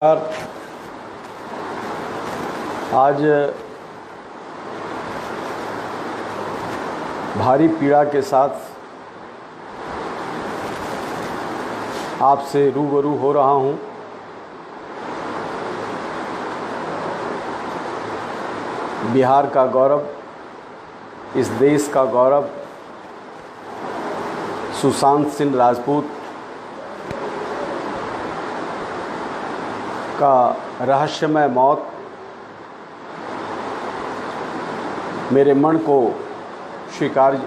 आज भारी पीड़ा के साथ आपसे रूबरू हो रहा हूँ। बिहार का गौरव, इस देश का गौरव सुशांत सिंह राजपूत का रहस्यमय मौत मेरे मन को स्वीकार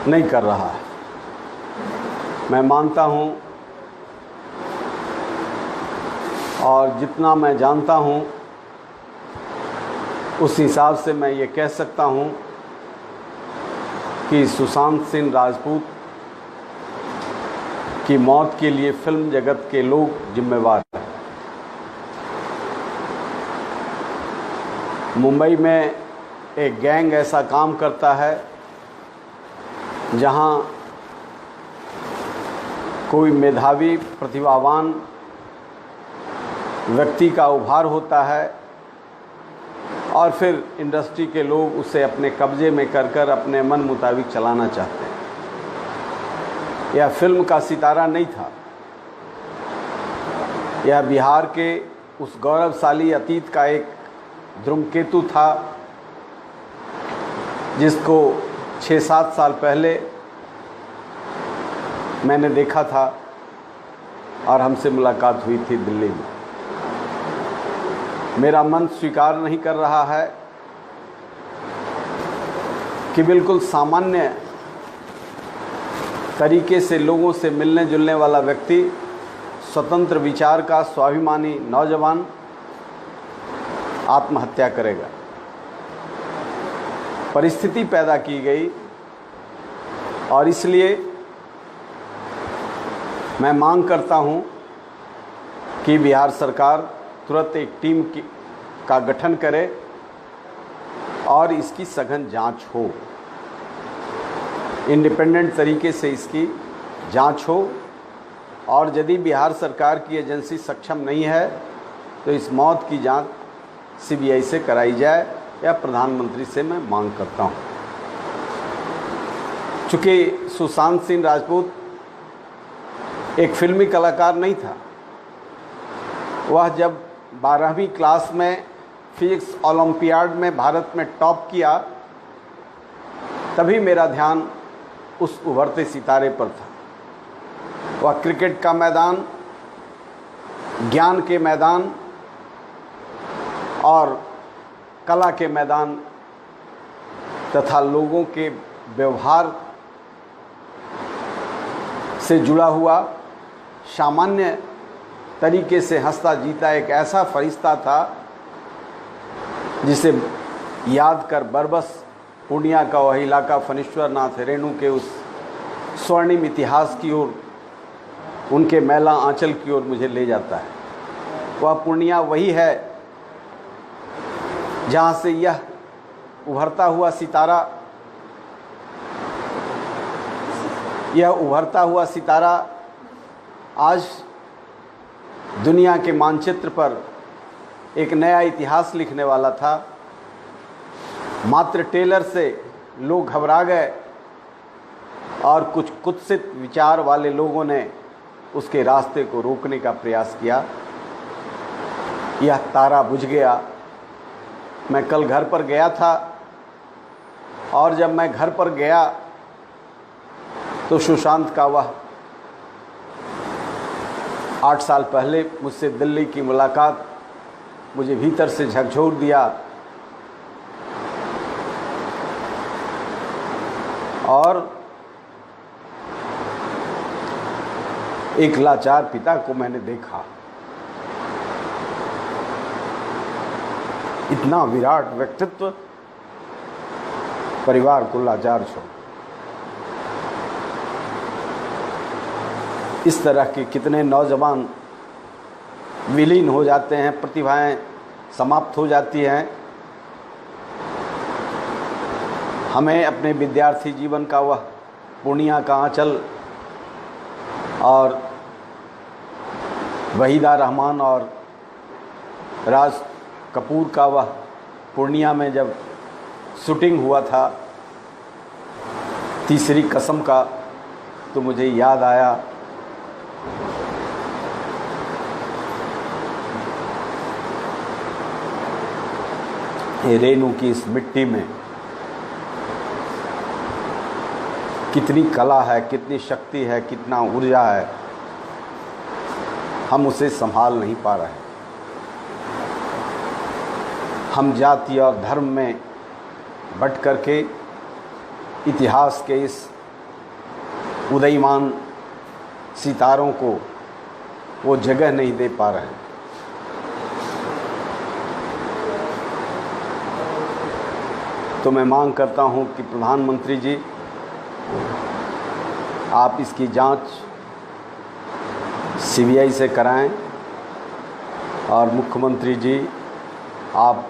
नहीं कर रहा है। मैं मानता हूँ और जितना मैं जानता हूँ उस हिसाब से मैं ये कह सकता हूँ कि सुशांत सिंह राजपूत की मौत के लिए फिल्म जगत के लोग जिम्मेवार हैं। मुंबई में एक गैंग ऐसा काम करता है जहां कोई मेधावी प्रतिभावान व्यक्ति का उभार होता है और फिर इंडस्ट्री के लोग उसे अपने कब्जे में कर अपने मन मुताबिक चलाना चाहते हैं। यह फिल्म का सितारा नहीं था, यह बिहार के उस गौरवशाली अतीत का एक धूमकेतु था जिसको 6-7 साल पहले मैंने देखा था और हमसे मुलाकात हुई थी दिल्ली में। मेरा मन स्वीकार नहीं कर रहा है कि बिल्कुल सामान्य तरीके से लोगों से मिलने जुलने वाला व्यक्ति, स्वतंत्र विचार का स्वाभिमानी नौजवान आत्महत्या करेगा। परिस्थिति पैदा की गई और इसलिए मैं मांग करता हूं कि बिहार सरकार तुरंत एक टीम का गठन करे और इसकी सघन जांच हो, इंडिपेंडेंट तरीके से इसकी जांच हो। और यदि बिहार सरकार की एजेंसी सक्षम नहीं है तो इस मौत की जांच सीबीआई से कराई जाए या प्रधानमंत्री से मैं मांग करता हूं। चूँकि सुशांत सिंह राजपूत एक फिल्मी कलाकार नहीं था, वह जब 12वीं क्लास में फिजिक्स ओलंपियाड में भारत में टॉप किया तभी मेरा ध्यान उस उभरते सितारे पर था। वह क्रिकेट का मैदान, ज्ञान के मैदान और कला के मैदान तथा लोगों के व्यवहार से जुड़ा हुआ, सामान्य तरीके से हंसता जीता एक ऐसा फरिश्ता था जिसे याद कर बरबस पूर्णिया का वह इलाका फणीश्वर नाथ रेणु के उस स्वर्णिम इतिहास की ओर, उनके मैला आंचल की ओर मुझे ले जाता है। वह पूर्णिया वही है जहाँ से यह उभरता हुआ सितारा आज दुनिया के मानचित्र पर एक नया इतिहास लिखने वाला था। मात्र टेलर से लोग घबरा गए और कुछ कुत्सित विचार वाले लोगों ने उसके रास्ते को रोकने का प्रयास किया। यह तारा बुझ गया। मैं कल घर पर गया था और जब मैं घर पर गया तो सुशांत का वह 8 साल पहले मुझसे दिल्ली की मुलाकात मुझे भीतर से झकझोर दिया और एक लाचार पिता को मैंने देखा। इतना विराट व्यक्तित्व परिवार को लाचार छोड़। इस तरह के कितने नौजवान विलीन हो जाते हैं, प्रतिभाएं समाप्त हो जाती हैं। हमें अपने विद्यार्थी जीवन का वह पूर्णिया का आंचल और वहीदा रहमान और राज कपूर का वह पूर्णिया में जब शूटिंग हुआ था तीसरी कसम का, तो मुझे याद आया रेनू की इस मिट्टी में कितनी कला है, कितनी शक्ति है, कितना ऊर्जा है, हम उसे संभाल नहीं पा रहे। हम जाति और धर्म में बट करके इतिहास के इस उदयमान सितारों को वो जगह नहीं दे पा रहे हैं। तो मैं मांग करता हूं कि प्रधानमंत्री जी आप इसकी जांच सीबीआई से कराएं और मुख्यमंत्री जी आप,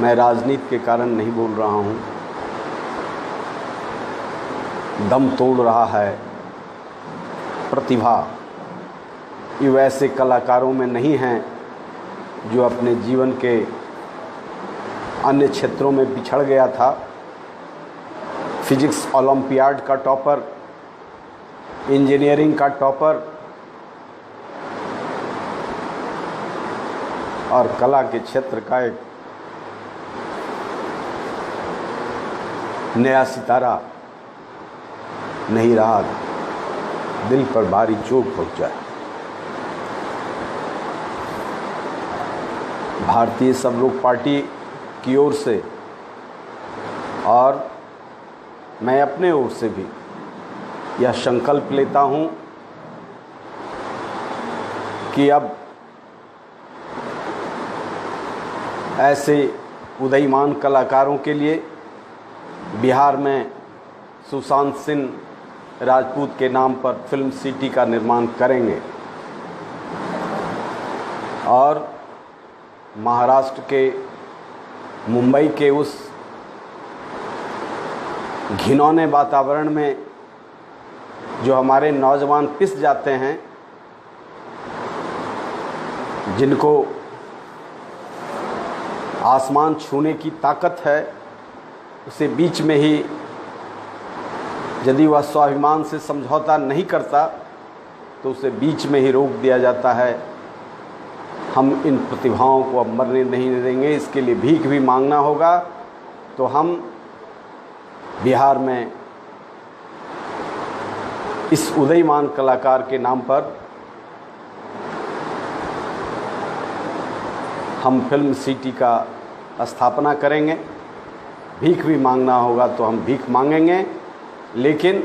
मैं राजनीति के कारण नहीं बोल रहा हूं, दम तोड़ रहा है प्रतिभा, ये वैसे कलाकारों में नहीं हैं जो अपने जीवन के अन्य क्षेत्रों में पिछड़ गया था। फिजिक्स ओलंपियाड का टॉपर, इंजीनियरिंग का टॉपर और कला के क्षेत्र का एक नया सितारा नहीं रहा, दिल पर भारी चोट पहुंचा है। भारतीय सब लोग पार्टी की ओर से और मैं अपने ओर से भी यह संकल्प लेता हूं कि अब ऐसे उदयमान कलाकारों के लिए बिहार में सुशांत सिंह राजपूत के नाम पर फिल्म सिटी का निर्माण करेंगे और महाराष्ट्र के मुंबई के उस घिनौने वातावरण में जो हमारे नौजवान पिस जाते हैं, जिनको आसमान छूने की ताकत है, उसे बीच में ही यदि वह स्वाभिमान से समझौता नहीं करता तो उसे बीच में ही रोक दिया जाता है। हम इन प्रतिभाओं को अब मरने नहीं देंगे, इसके लिए भीख भी मांगना होगा। तो हम बिहार में इस उदयमान कलाकार के नाम पर हम फिल्म सिटी का स्थापना करेंगे। भीख भी मांगना होगा तो हम भीख मांगेंगे, लेकिन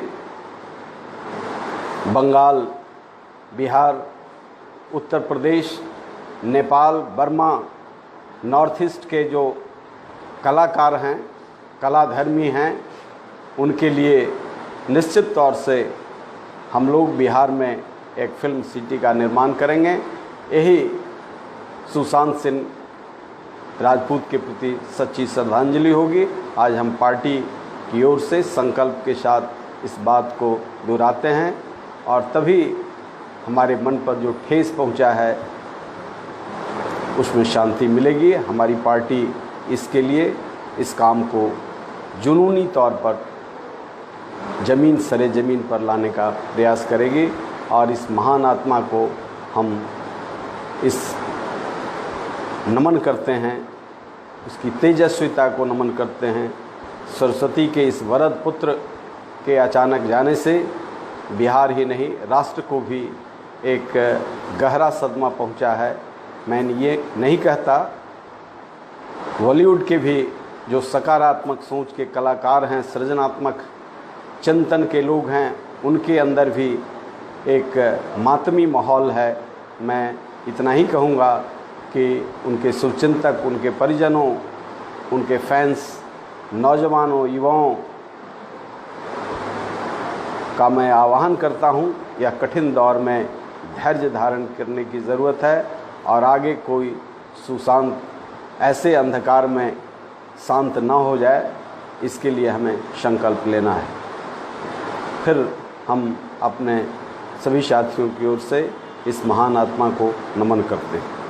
Bengal, Bihar, Uttar Pradesh, Nepal, Burma, north east के जो कलाकार हैं, कलाधर्मी हैं, उनके लिए निश्चित तौर से हम लोग बिहार में एक फिल्म सिटी का निर्माण करेंगे। यही सुशांत सिंह राजपूत के प्रति सच्ची श्रद्धांजलि होगी। आज हम पार्टी की ओर से संकल्प के साथ इस बात को दोहराते हैं और तभी हमारे मन पर जो ठेस पहुंचा है उसमें शांति मिलेगी। हमारी पार्टी इसके लिए इस काम को जुनूनी तौर पर ज़मीन सरे ज़मीन पर लाने का प्रयास करेगी और इस महान आत्मा को हम इस नमन करते हैं, उसकी तेजस्विता को नमन करते हैं। सरस्वती के इस वरद पुत्र के अचानक जाने से बिहार ही नहीं, राष्ट्र को भी एक गहरा सदमा पहुंचा है। मैं ये नहीं कहता, बॉलीवुड के भी जो सकारात्मक सोच के कलाकार हैं, सृजनात्मक चिंतन के लोग हैं, उनके अंदर भी एक मातमी माहौल है। मैं इतना ही कहूँगा कि उनके शुभचिंतक, उनके परिजनों, उनके फैंस, नौजवानों, युवाओं का मैं आह्वान करता हूँ, यह कठिन दौर में धैर्य धारण करने की ज़रूरत है और आगे कोई सुशांत ऐसे अंधकार में शांत न हो जाए, इसके लिए हमें संकल्प लेना है। फिर हम अपने सभी साथियों की ओर से इस महान आत्मा को नमन करते हैं।